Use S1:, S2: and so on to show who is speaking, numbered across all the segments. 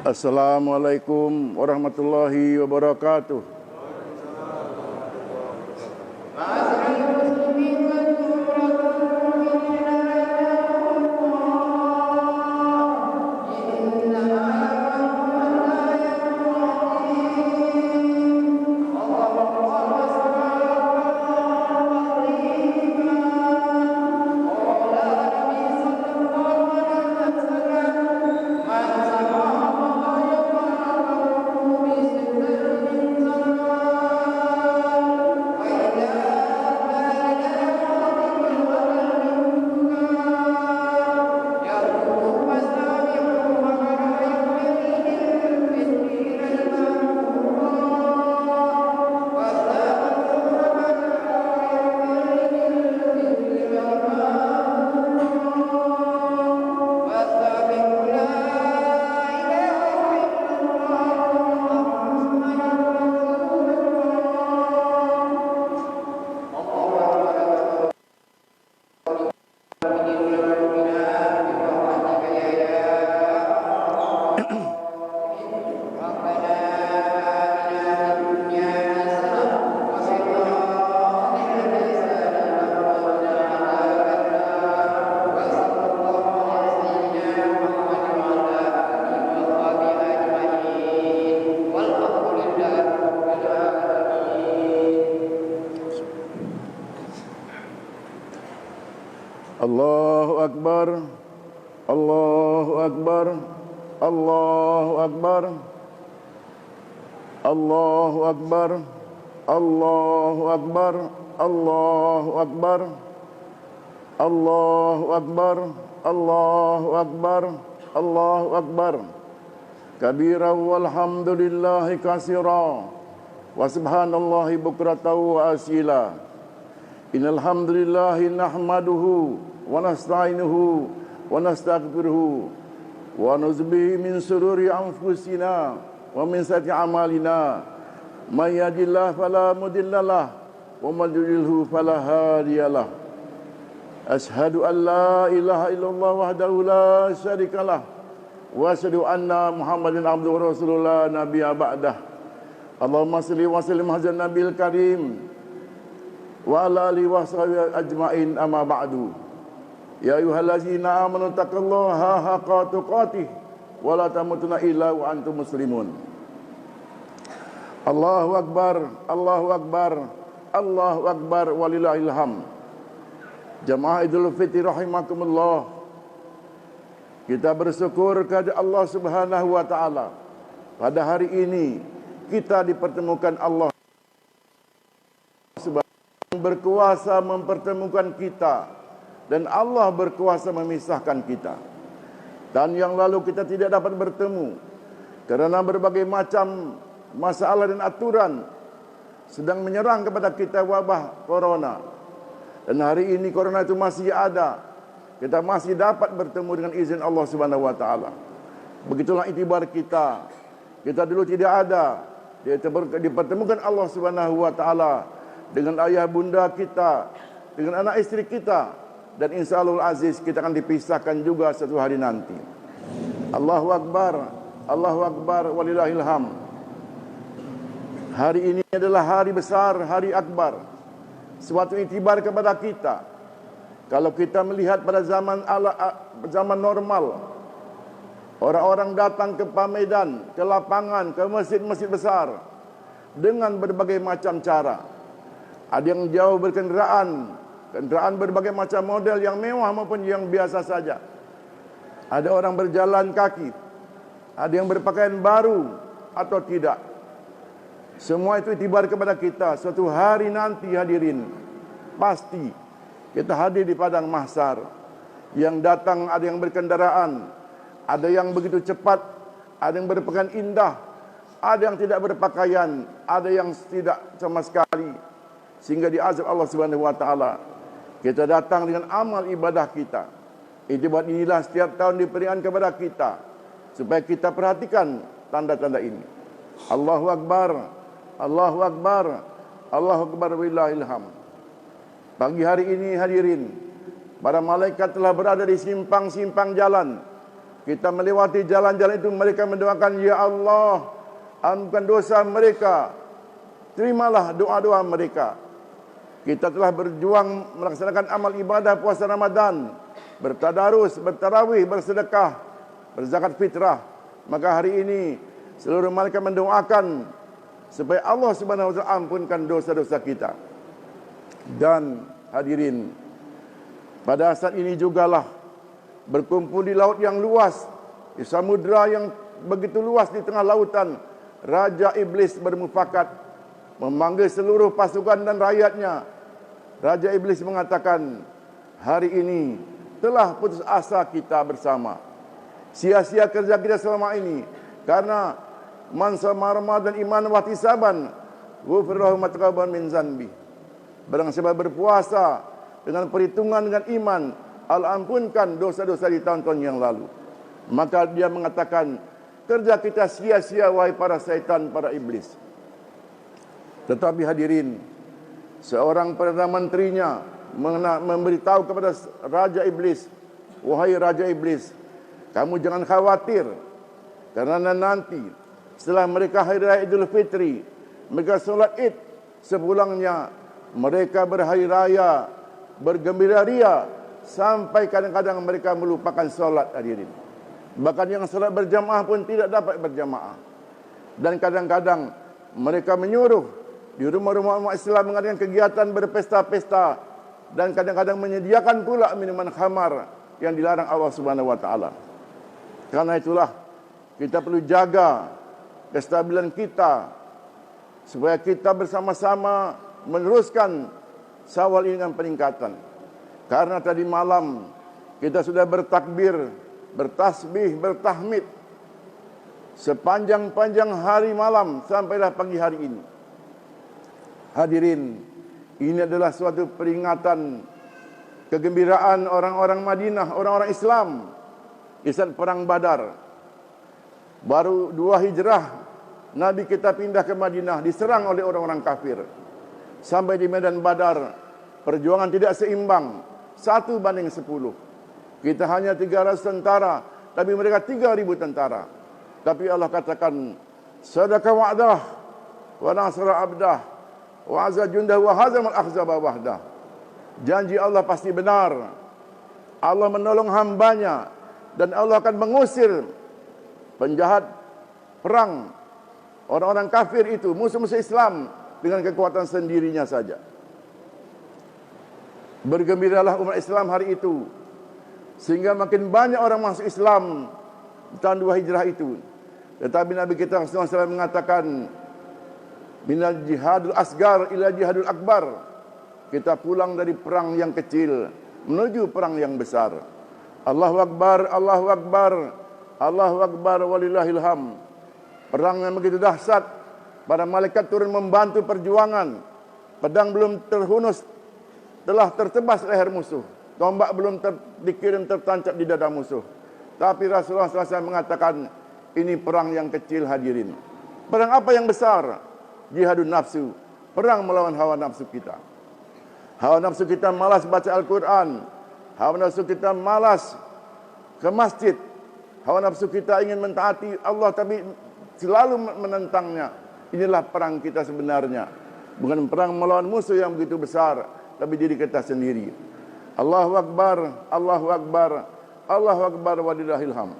S1: Assalamualaikum warahmatullahi wabarakatuh. Allahu Akbar, Allahu Akbar, Allahu Akbar, Allahu Akbar, Allahu Akbar, Allahu Akbar, Allahu Akbar, Allahu Akbar, Allahu Akbar. Kabira walhamdulillahi katsira wa subhanallahi bukratan wa asila. Innal hamdalillahi nahmaduhu wa nasta'inuhu wa nastaghfiruhu wa na'udzubihi min shururi anfusina wa min sayyiati a'malina. May yahdihillahu fala mudhillalah wa may yudlilhu fala hadiyalah. Asyhadu an la ilaha illallah wahdahu la syarikalah wa asyhadu anna Muhammadan abduhu wa rasulullah nabiyya ba'dah. Allahumma shalli wa sallim ala nabiyil karim wa ala alihi wa sahbihi ajma'in, amma ba'du. Ya ayyuhallazina amanu taqullaha haqqa tuqatih wa la tamutunna illa wa antum muslimun. Allahu akbar, Allahu akbar, Allahu akbar walillahil hamd. Jamaah Idul Fitri rahimakumullah. Kita bersyukur kepada Allah Subhanahu wa taala. Pada hari ini kita dipertemukan Allah berkuasa mempertemukan kita, dan Allah berkuasa memisahkan kita. Dan yang lalu kita tidak dapat bertemu karena berbagai macam masalah dan aturan sedang menyerang kepada kita, wabah corona. Dan hari ini corona itu masih ada, kita masih dapat bertemu dengan izin Allah Subhanahu wa taala. Begitulah itibar kita. Kita dulu tidak ada, dipertemukan Allah Subhanahu wa taala dengan ayah bunda kita, dengan anak istri kita, dan insyaallah aziz kita akan dipisahkan juga suatu hari nanti. Allahu akbar, Allahu akbar walillahil hamd. Hari ini adalah hari besar, hari akbar. Suatu itibar kepada kita. Kalau kita melihat pada zaman normal, orang-orang datang ke Medan, ke lapangan, ke masjid-masjid besar dengan berbagai macam cara. Ada yang jauh berkendaraan, kendaraan berbagai macam model yang mewah maupun yang biasa saja. Ada orang berjalan kaki, ada yang berpakaian baru atau tidak. Semua itu itibar kepada kita. Suatu hari nanti hadirin, pasti kita hadir di padang mahsyar. Yang datang ada yang berkendaraan, ada yang begitu cepat, ada yang berpakaian indah, ada yang tidak berpakaian, ada yang tidak sama sekali, sehingga diazab Allah Subhanahu wa taala. Kita datang dengan amal ibadah kita. Itibar inilah setiap tahun diberikan kepada kita, supaya kita perhatikan tanda-tanda ini. Allahu Akbar, Allahu Akbar, Allahu Akbar wallahil hamd. Pagi hari ini hadirin, para malaikat telah berada di simpang-simpang jalan. Kita melewati jalan-jalan itu, mereka mendoakan, Ya Allah, ampunkan dosa mereka, terimalah doa-doa mereka. Kita telah berjuang melaksanakan amal ibadah puasa Ramadan, bertadarus, bertarawih, bersedekah, berzakat fitrah. Maka hari ini seluruh malaikat mendoakan supaya Allah Subhanahu wa taala ampunkan dosa-dosa kita. Dan hadirin, pada saat ini jugalah berkumpul di laut yang luas, di samudra yang begitu luas di tengah lautan, Raja Iblis bermufakat memanggil seluruh pasukan dan rakyatnya. Raja Iblis mengatakan, hari ini telah putus asa kita bersama. Sia-sia kerja kita selama ini. Karena man sama Ramadan iman wa ihtisaban, ghufira lahu ma taqabbala min zanbi. Barang siapa berpuasa dengan perhitungan dengan iman, Allah ampunkan dosa-dosa di tahun-tahun yang lalu. Maka dia mengatakan, kerja kita sia-sia wahai para syaitan, para iblis. Tetapi hadirin, seorang perdana menterinya memberitahu kepada Raja Iblis, wahai Raja Iblis, kamu jangan khawatir, karena nanti setelah mereka hari raya Idul Fitri, mereka solat Id, sepulangnya mereka berhari raya, bergembira ria, sampai kadang-kadang mereka melupakan solat hadirin. Bahkan yang solat berjamaah pun tidak dapat berjamaah. Dan kadang-kadang mereka menyuruh di rumah-rumah umat Islam mengadakan kegiatan berpesta-pesta, dan kadang-kadang menyediakan pula minuman khamar yang dilarang Allah Subhanahu wa taala. Karena itulah kita perlu jaga kestabilan kita supaya kita bersama-sama meneruskan Syawal ini dengan peningkatan. Karena tadi malam kita sudah bertakbir, bertasbih, bertahmid sepanjang-panjang hari malam sampailah pagi hari ini. Hadirin, ini adalah suatu peringatan kegembiraan orang-orang Madinah, orang-orang Islam di saat perang Badar. Baru 2 hijrah Nabi kita pindah ke Madinah, diserang oleh orang-orang kafir. Sampai di medan Badar, perjuangan tidak seimbang, 1:10. Kita hanya 300 tentara, tapi mereka 3.000 tentara. Tapi Allah katakan, sadaqa wa'dah wa nasra abdah wa azza jundah wa hazamal akhzaba wahdah. Janji Allah pasti benar. Allah menolong hambanya, dan Allah akan mengusir penjahat perang, orang-orang kafir itu, musuh-musuh Islam, dengan kekuatan sendirinya saja. Bergembiralah umat Islam hari itu, sehingga makin banyak orang masuk Islam di tahun 2 hijrah itu. Tetapi Nabi kita SAW mengatakan, minal jihadul asgar ila jihadul akbar. Kita pulang dari perang yang kecil menuju perang yang besar. Allahu Akbar, Allahu Akbar, Allahu Akbar walillahil hamd. Perang yang begitu dahsyat, para malaikat turun membantu perjuangan. Pedang belum terhunus, telah tertebas leher musuh. Tombak belum dikirim tertancap di dada musuh. Tapi Rasulullah SAW mengatakan, ini perang yang kecil hadirin. Perang apa yang besar? Jihadun nafsu. Perang melawan hawa nafsu kita. Hawa nafsu kita malas baca Al-Quran. Hawa nafsu kita malas ke masjid. Hawa nafsu kita ingin mentaati Allah, tapi selalu menentangnya. Inilah perang kita sebenarnya. Bukan perang melawan musuh yang begitu besar, tapi diri kita sendiri. Allahu Akbar, Allahu Akbar, Allahu Akbar walillahil hamd.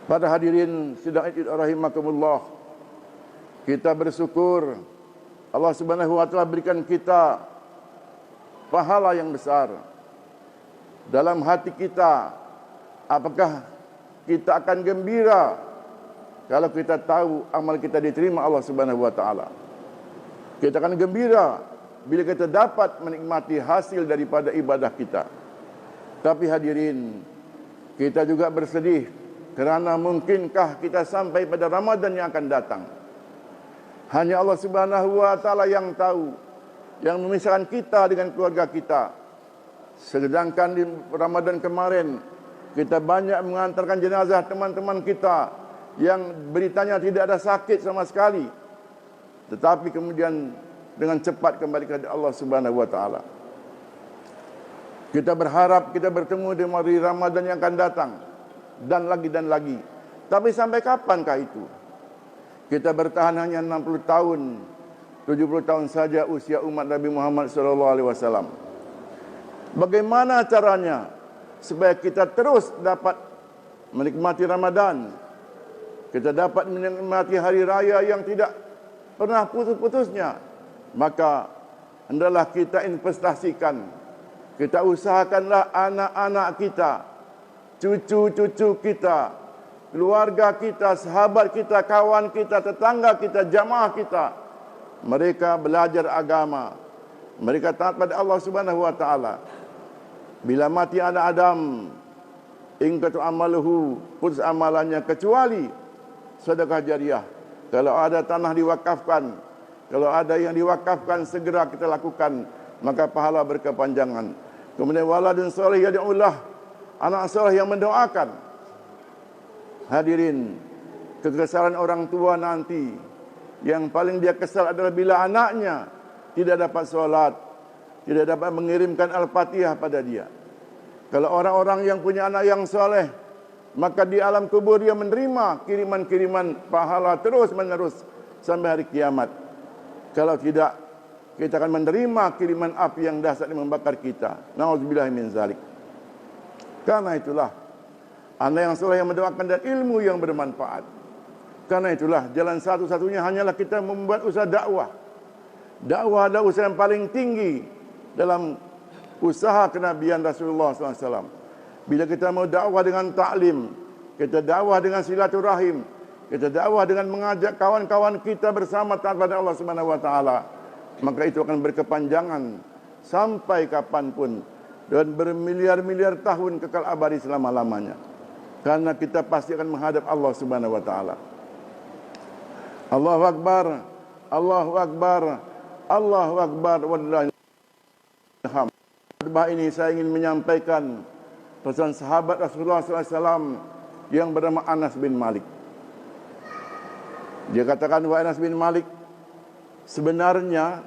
S1: Pada hadirin sidang Id rahimakumullah, kita bersyukur Allah Subhanahu wa taala berikan kita pahala yang besar. Dalam hati kita, apakah kita akan gembira kalau kita tahu amal kita diterima Allah Subhanahu wa taala. Kita akan gembira bila kita dapat menikmati hasil daripada ibadah kita. Tapi hadirin, kita juga bersedih kerana mungkinkah kita sampai pada Ramadan yang akan datang. Hanya Allah Subhanahu wa taala yang tahu, yang memisahkan kita dengan keluarga kita. Sedangkan di Ramadan kemarin kita banyak mengantarkan jenazah teman-teman kita yang beritanya tidak ada sakit sama sekali, tetapi kemudian dengan cepat kembali kepada Allah Subhanahu wa taala. Kita berharap kita bertemu di hari Ramadan yang akan datang, dan lagi. Tapi sampai kapankah itu? Kita bertahan hanya 60 tahun, 70 tahun saja usia umat Nabi Muhammad SAW. Bagaimana caranya supaya kita terus dapat menikmati Ramadan? Kita dapat menikmati hari raya yang tidak pernah putus-putusnya. Maka hendaklah kita investasikan, kita usahakanlah anak-anak kita, cucu-cucu kita, keluarga kita, sahabat kita, kawan kita, tetangga kita, jamaah kita, mereka belajar agama, mereka taat pada Allah Subhanahu wa taala. Bila mati anak Adam, ingkatu amaluhu, putus amalannya, kecuali sedekah jariah. Kalau ada tanah diwakafkan, kalau ada yang diwakafkan, segera kita lakukan, maka pahala berkepanjangan. Kemudian waladun soleh yad'ulah, anak soleh yang mendoakan. Hadirin, kekesalan orang tua nanti, yang paling dia kesal adalah bila anaknya tidak dapat solat, tidak dapat mengirimkan Al-Fatihah pada dia. Kalau orang-orang yang punya anak yang soleh, maka di alam kubur dia menerima kiriman-kiriman pahala terus menerus sampai hari kiamat. Kalau tidak, kita akan menerima kiriman api yang dahsyat yang membakar kita. Nauzubillahi min zalik. Karena itulah anak yang soleh yang mendoakan dan ilmu yang bermanfaat. Karena itulah jalan satu-satunya hanyalah kita membuat usaha dakwah. Dakwah adalah usaha yang paling tinggi dalam usaha kenabian Rasulullah SAW. Bila kita mau dakwah dengan taklim, kita dakwah dengan silaturahim, kita dakwah dengan mengajak kawan-kawan kita bersama taat pada Allah Subhanahu wa taala, maka itu akan berkepanjangan sampai kapanpun dan bermiliar-miliar tahun kekal abadi selama-lamanya. Karena kita pasti akan menghadap Allah Subhanahu wa taala. Allahu akbar, Allahu akbar, Allahu akbar, wallahil hamd. Khutbah ini saya ingin menyampaikan pesan sahabat Rasulullah SAW yang bernama Anas bin Malik. Dia katakan, wahai Anas bin Malik, sebenarnya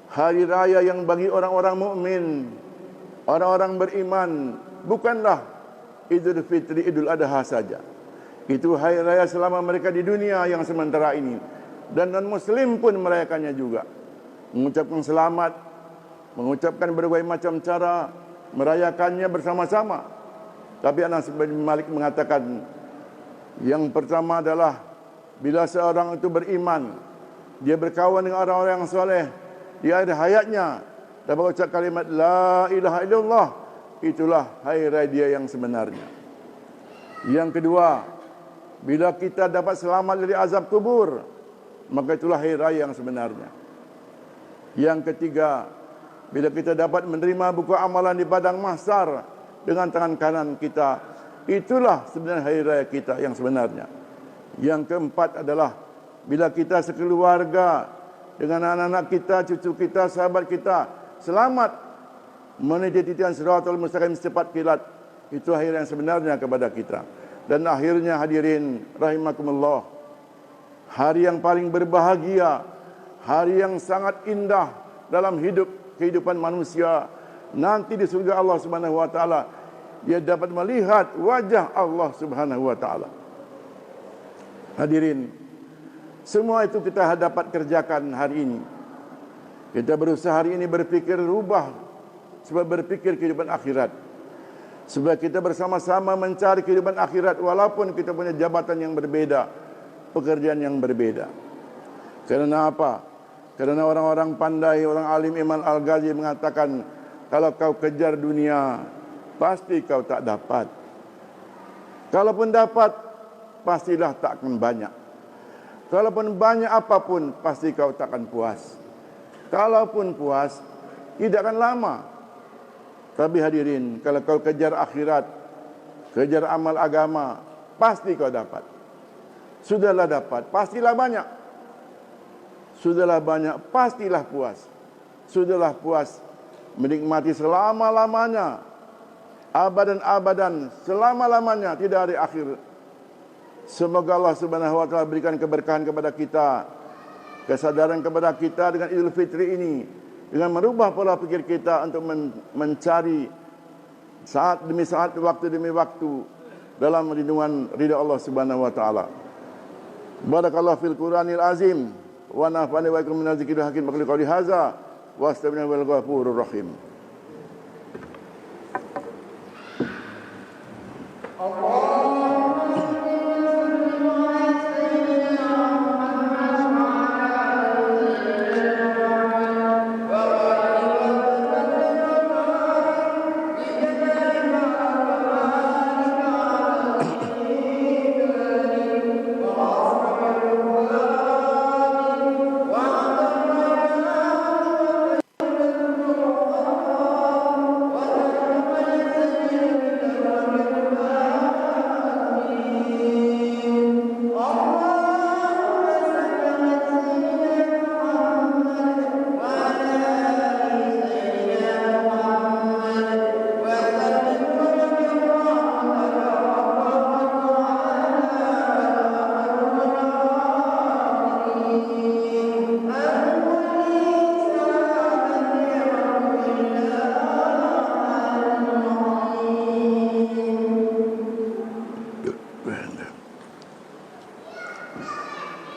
S1: hari raya yang bagi orang-orang mukmin, orang-orang beriman, bukanlah Idul Fitri, Idul Adha saja. Itu hari raya selama mereka di dunia yang sementara ini. Dan non-muslim pun merayakannya juga. Mengucapkan selamat, mengucapkan berbagai macam cara, merayakannya bersama-sama. Tapi Anas bin Malik mengatakan, yang pertama adalah bila seorang itu beriman, dia berkawan dengan orang-orang yang soleh, di akhir hayatnya dapat ucap kalimat La ilaha illallah, itulah hari raya dia yang sebenarnya. Yang kedua, bila kita dapat selamat dari azab kubur, maka itulah hari raya yang sebenarnya. Yang ketiga, bila kita dapat menerima buku amalan di padang mahsyar dengan tangan kanan kita, itulah sebenarnya hari raya kita yang sebenarnya. Yang keempat adalah bila kita sekeluarga dengan anak-anak kita, cucu kita, sahabat kita selamat menuju titian Shiratal Mustaqim secepat kilat, itu hari yang sebenarnya kepada kita. Dan akhirnya hadirin rahimakumullah, hari yang paling berbahagia, hari yang sangat indah dalam kehidupan manusia nanti di surga Allah Subhanahu wa taala, dia dapat melihat wajah Allah Subhanahu wa taala. Hadirin, semua itu kita dapat kerjakan hari ini. Kita berusaha hari ini berpikir rubah, sebab berpikir kehidupan akhirat. Sebab kita bersama-sama mencari kehidupan akhirat walaupun kita punya jabatan yang berbeda, pekerjaan yang berbeda. Karena apa? Karena orang-orang pandai, orang alim Imam Al-Ghazali mengatakan, kalau kau kejar dunia, pasti kau tak dapat. Kalaupun dapat, pastilah tak akan banyak. Kalaupun banyak apapun, pasti kau tak akan puas. Kalaupun puas, tidak akan lama. Tapi hadirin, kalau kau kejar akhirat, kejar amal agama, pasti kau dapat. Sudahlah dapat, pastilah banyak. Sudahlah banyak, pastilah puas. Sudahlah puas, menikmati selama-lamanya, abadan-abadan, selama-lamanya, tidak ada akhir. Semoga Allah Subhanahu wa taala berikan keberkahan kepada kita, kesadaran kepada kita dengan Idul Fitri ini, dengan merubah pola pikir kita untuk mencari saat demi saat, waktu demi waktu dalam lindungan ridha Allah Subhanahu wa taala. Barakallahu fil Qur'anil azim wa nafa'ani wa ikum minaz zikril hakim wa qali hadza wa astaghfiruhu wal ghafurur rahim.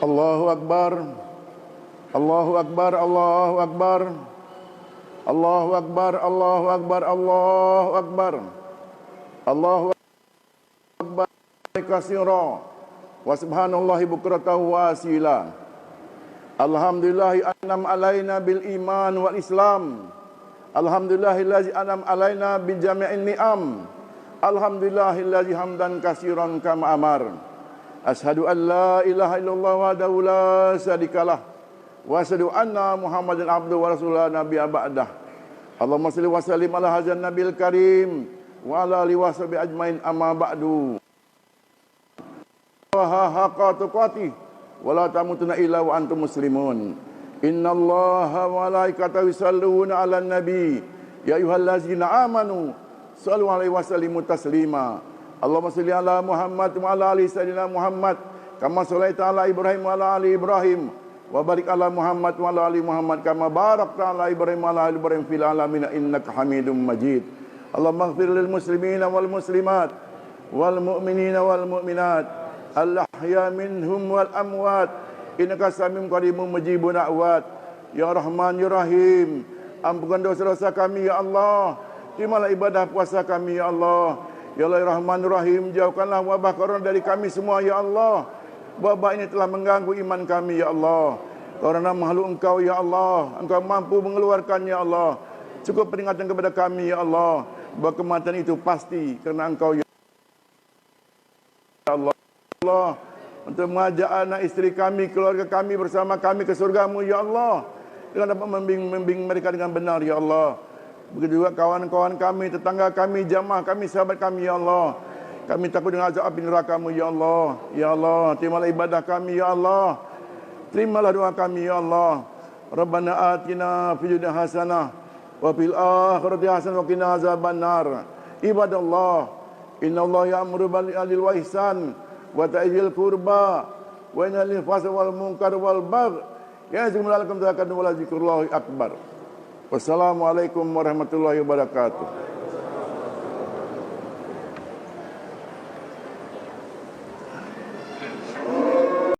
S1: Allahu Akbar, Allahu Akbar, Allahu Akbar, Allahu Akbar, Allahu Akbar, Allahu Akbar, Allahu Akbar katsira wa subhanallahi bukratan wa asila. Alhamdulillahi an'am alaina bil iman wal islam. Alhamdulillahillazi an'am alaina bi jami'in ni'am. Alhamdulillahillazi hamdan katsiran kama amar. Ashhadu an la ilaha illallah wahdahu la syarikalah wa asyhadu anna Muhammadan abduhu wa rasuluhu nabiyya ba'dah. Allahumma shalli wa sallim ala hadzal nabiyil karim wa ala alihi wa sahbihi ajmain amma ba'du. Wa haqqa tuqatih wa la tamutunna illa wa antum muslimun. Innallaha wa malaikatahu yusholluna 'alan nabi ya ayyuhallazina amanu shallu 'alaihi wa sallimu taslima. Allahumma salli ala Muhammad wa ala ali sayyidina Muhammad kama shallaita ala Ibrahim wa ala ali Ibrahim wa barik ala Muhammad wa ala ali Muhammad kama barakta ala Ibrahim wa ala ali Ibrahim fil alamin innaka Hamidum Majid. Allahumma ighfir lil muslimina wal muslimat wal mu'minina wal mu'minat al ahya minhum wal amwat innaka samiun qaribun mujibun da'wat. Ya Rahman ya Rahim, ampunkan dosa-dosa kami ya Allah, terimalah ibadah puasa kami ya Allah. Ya Allah Rahman Rahim, jauhkanlah wabah corona dari kami semua ya Allah. Wabah ini telah mengganggu iman kami ya Allah. Karena makhluk Engkau ya Allah, Engkau mampu mengeluarkan ya Allah. Cukup peringatan kepada kami ya Allah, bahwa kematian itu pasti karena Engkau ya Allah. Allah untuk mengajak anak istri kami, keluarga kami bersama kami ke surga-Mu ya Allah, dengan dapat membimbing mereka dengan benar ya Allah. Begitu juga kawan-kawan kami, tetangga kami, jamaah kami, sahabat kami ya Allah. Kami takut dengan azab api neraka-Mu ya Allah. Ya Allah, terimalah ibadah kami ya Allah. Terimalah doa kami ya Allah. Rabbana atina fid dunya hasanah wa fil akhirati hasanah wa qina azabannar. Ibadallah, innallaha ya'muru bil 'adli wal ihsan wa ta'zil qurba wa yanha 'anil fahsya'i wal munkar wal baghi. Ya'izukum la'allakum tadhakkarun wa la dzikrullahi akbar. Wassalamualaikum warahmatullahi wabarakatuh.